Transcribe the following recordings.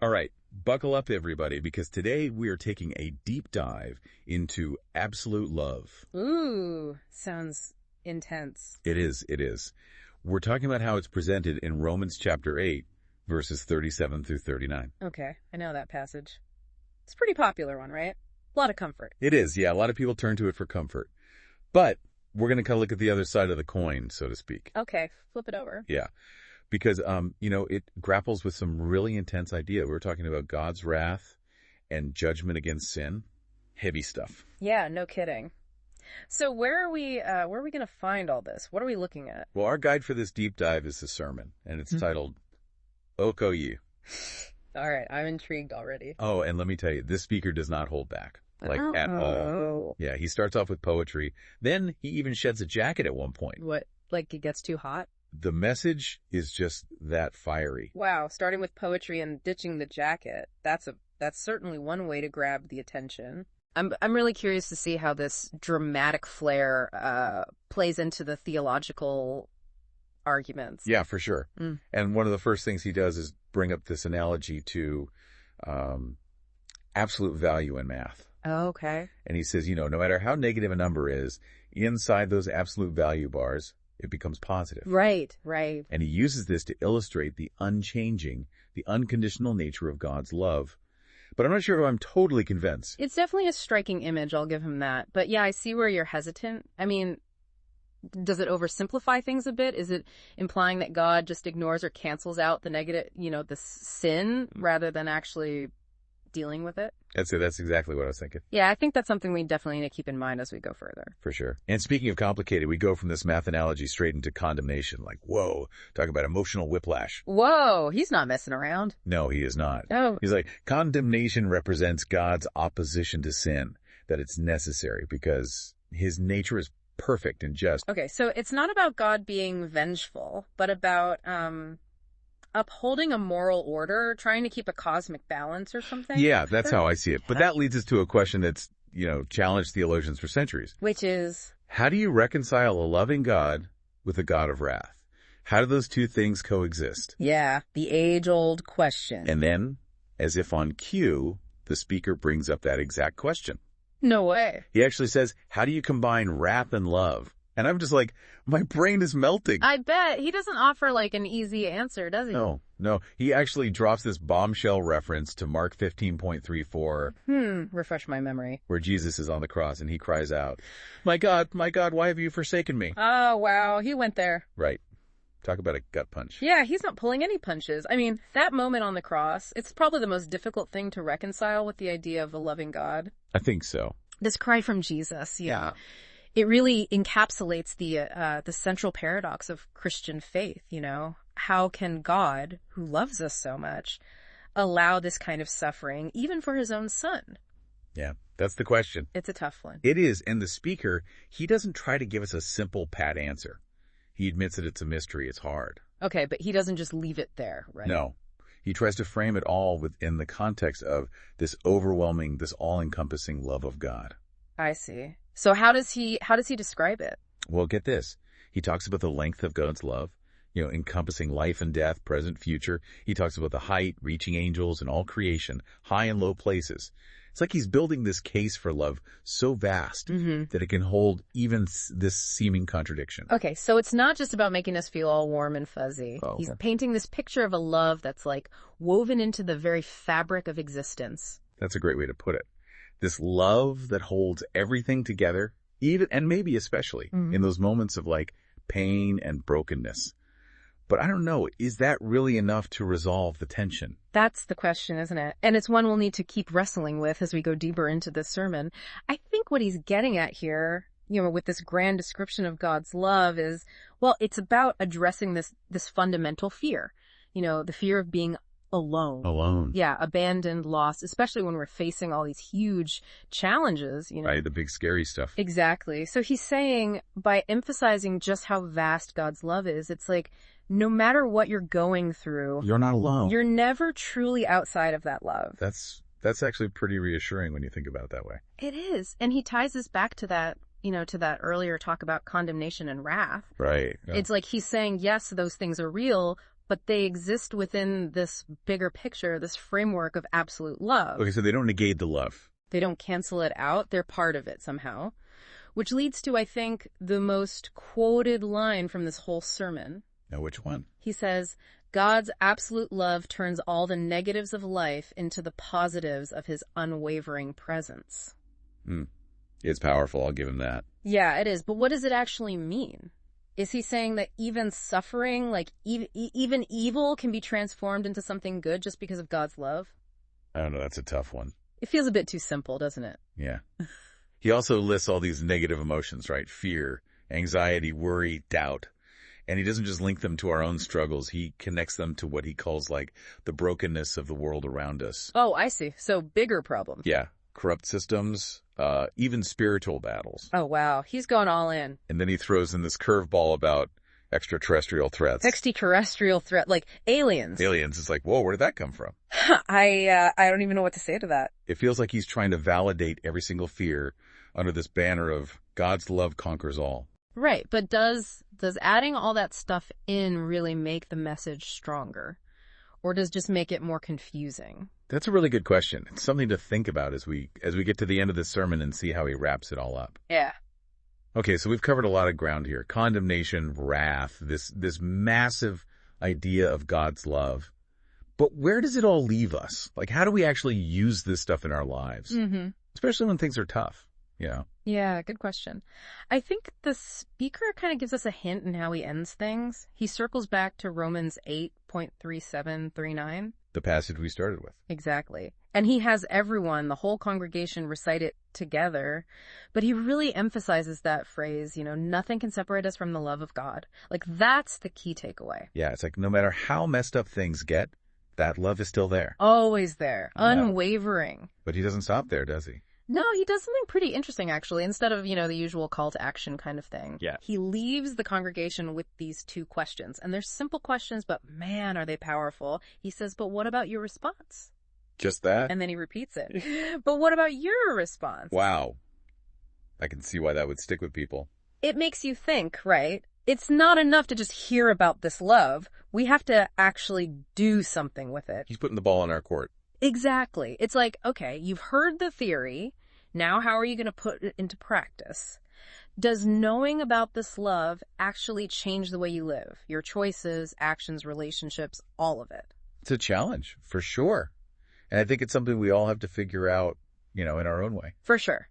All right, buckle up, everybody, because today we are taking a deep dive into absolute love. Ooh, sounds intense. It is, it is. We're talking about how it's presented in Romans chapter 8, verses 37 through 39. Okay, I know that passage. It's a pretty popular one, right? A lot of comfort. It is, yeah. A lot of people turn to it for comfort. But we're going to kind of look at the other side of the coin, so to speak. Okay, flip it over. Yeah. Because, it grapples with some really intense idea. We were talking about God's wrath and judgment against sin. Heavy stuff. Yeah, no kidding. So where are we going to find all this? What are we looking at? Well, our guide for this deep dive is the sermon, and it's titled Okoye. All right, I'm intrigued already. Oh, and let me tell you, this speaker does not hold back, at all. Yeah, he starts off with poetry. Then he even sheds a jacket at one point. What, like it gets too hot? The message is just that fiery. Wow, starting with poetry and ditching the jacket. That's certainly one way to grab the attention. I'm really curious to see how this dramatic flair plays into the theological arguments. Yeah, for sure. And one of the first things he does is bring up this analogy to absolute value in math. Oh, okay. And he says, no matter how negative a number is, inside those absolute value bars, it becomes positive. Right, right. And he uses this to illustrate the unchanging, the unconditional nature of God's love. But I'm not sure if I'm totally convinced. It's definitely a striking image, I'll give him that. But yeah, I see where you're hesitant. I mean, does it oversimplify things a bit? Is it implying that God just ignores or cancels out the negative, the sin, rather than actually dealing with it? That's it. That's exactly what I was thinking. Yeah, I think that's something we definitely need to keep in mind as we go further. For sure. And speaking of complicated, we go from this math analogy straight into condemnation. Like, whoa, talk about emotional whiplash. Whoa, he's not messing around. No, he is not. Oh. He's like, condemnation represents God's opposition to sin, that it's necessary because his nature is perfect and just. Okay, so it's not about God being vengeful, but about upholding a moral order, trying to keep a cosmic balance or something. Yeah, that's how I see it. But that leads us to a question that's, challenged theologians for centuries. Which is? How do you reconcile a loving God with a God of wrath? How do those two things coexist? Yeah, the age-old question. And then, as if on cue, the speaker brings up that exact question. No way. He actually says, how do you combine wrath and love? And I'm just like, my brain is melting. I bet. He doesn't offer an easy answer, does he? No. He actually drops this bombshell reference to Mark 15.34. Refresh my memory. Where Jesus is on the cross and he cries out, my God, why have you forsaken me? Oh, wow. He went there. Right. Talk about a gut punch. Yeah, he's not pulling any punches. I mean, that moment on the cross, it's probably the most difficult thing to reconcile with the idea of a loving God. I think so. This cry from Jesus, yeah. It really encapsulates the central paradox of Christian faith, How can God, who loves us so much, allow this kind of suffering, even for his own son? Yeah, that's the question. It's a tough one. It is. And the speaker, he doesn't try to give us a simple, pat answer. He admits that it's a mystery. It's hard. Okay, but he doesn't just leave it there, right? No. He tries to frame it all within the context of this overwhelming, this all-encompassing love of God. I see. So how does he describe it? Well, get this. He talks about the length of God's love, encompassing life and death, present, future. He talks about the height, reaching angels and all creation, high and low places. It's like he's building this case for love so vast that it can hold even this seeming contradiction. Okay, so it's not just about making us feel all warm and fuzzy. Oh. He's painting this picture of a love that's woven into the very fabric of existence. That's a great way to put it. This love that holds everything together, even and maybe especially in those moments of pain and brokenness. But I don't know, is that really enough to resolve the tension? That's the question, isn't it? And it's one we'll need to keep wrestling with as we go deeper into this sermon. I think what he's getting at here, with this grand description of God's love is, it's about addressing this fundamental fear, the fear of being alone. Yeah, abandoned, lost, especially when we're facing all these huge challenges, Right, the big scary stuff. Exactly. So he's saying by emphasizing just how vast God's love is, it's no matter what you're going through, you're not alone. You're never truly outside of that love. That's actually pretty reassuring when you think about it that way. It is. And he ties this back to that, to that earlier talk about condemnation and wrath. Right. Yeah. It's he's saying, yes, those things are real, but they exist within this bigger picture, this framework of absolute love. Okay, so they don't negate the love. They don't cancel it out. They're part of it somehow, which leads to, I think, the most quoted line from this whole sermon. Now, which one? He says, God's absolute love turns all the negatives of life into the positives of his unwavering presence. It's powerful. I'll give him that. Yeah, it is. But what does it actually mean? Is he saying that even suffering, like even evil, can be transformed into something good just because of God's love? I don't know. That's a tough one. It feels a bit too simple, doesn't it? Yeah. He also lists all these negative emotions, right? Fear, anxiety, worry, doubt. And he doesn't just link them to our own struggles. He connects them to what he calls like the brokenness of the world around us. Oh, I see. So bigger problems. Yeah. Corrupt systems, even spiritual battles. Oh, wow. He's going all in. And then he throws in this curveball about extraterrestrial threats. Extraterrestrial threat, like aliens. Aliens. It's like, whoa, where did that come from? I don't even know what to say to that. It feels like he's trying to validate every single fear under this banner of God's love conquers all. Right, but does adding all that stuff in really make the message stronger? Or does it just make it more confusing? That's a really good question. It's something to think about as we get to the end of this sermon and see how he wraps it all up. Yeah. Okay, so we've covered a lot of ground here. Condemnation, wrath, this massive idea of God's love. But where does it all leave us? Like, how do we actually use this stuff in our lives? Mm-hmm. Especially when things are tough, you know? Yeah, good question. I think the speaker kind of gives us a hint in how he ends things. He circles back to Romans 8.3739. The passage we started with. Exactly. And he has everyone, the whole congregation, recite it together. But he really emphasizes that phrase, nothing can separate us from the love of God. Like, that's the key takeaway. Yeah, it's like no matter how messed up things get, that love is still there. Always there. Unwavering. But he doesn't stop there, does he? No, he does something pretty interesting, actually. Instead of, the usual call to action kind of thing. Yeah. He leaves the congregation with these two questions. And they're simple questions, but man, are they powerful. He says, but what about your response? Just that? And then he repeats it. But what about your response? Wow. I can see why that would stick with people. It makes you think, right? It's not enough to just hear about this love. We have to actually do something with it. He's putting the ball in our court. Exactly. It's like, okay, you've heard the theory. Now how are you going to put it into practice? Does knowing about this love actually change the way you live? Your choices, actions, relationships, all of it. It's a challenge, for sure. And I think it's something we all have to figure out, in our own way. For sure.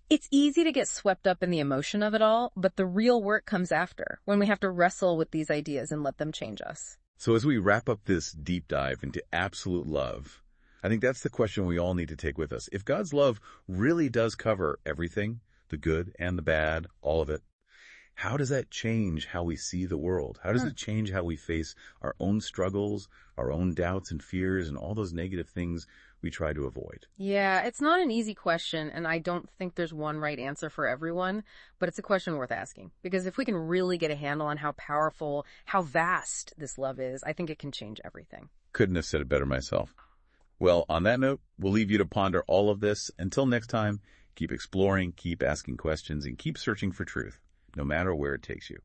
It's easy to get swept up in the emotion of it all, but the real work comes after, when we have to wrestle with these ideas and let them change us. So as we wrap up this deep dive into absolute love, I think that's the question we all need to take with us. If God's love really does cover everything, the good and the bad, all of it, how does that change how we see the world? How does it change how we face our own struggles, our own doubts and fears, and all those negative things we try to avoid? Yeah, it's not an easy question, and I don't think there's one right answer for everyone, but it's a question worth asking. Because if we can really get a handle on how powerful, how vast this love is, I think it can change everything. Couldn't have said it better myself. Well, on that note, we'll leave you to ponder all of this. Until next time, keep exploring, keep asking questions, and keep searching for truth, no matter where it takes you.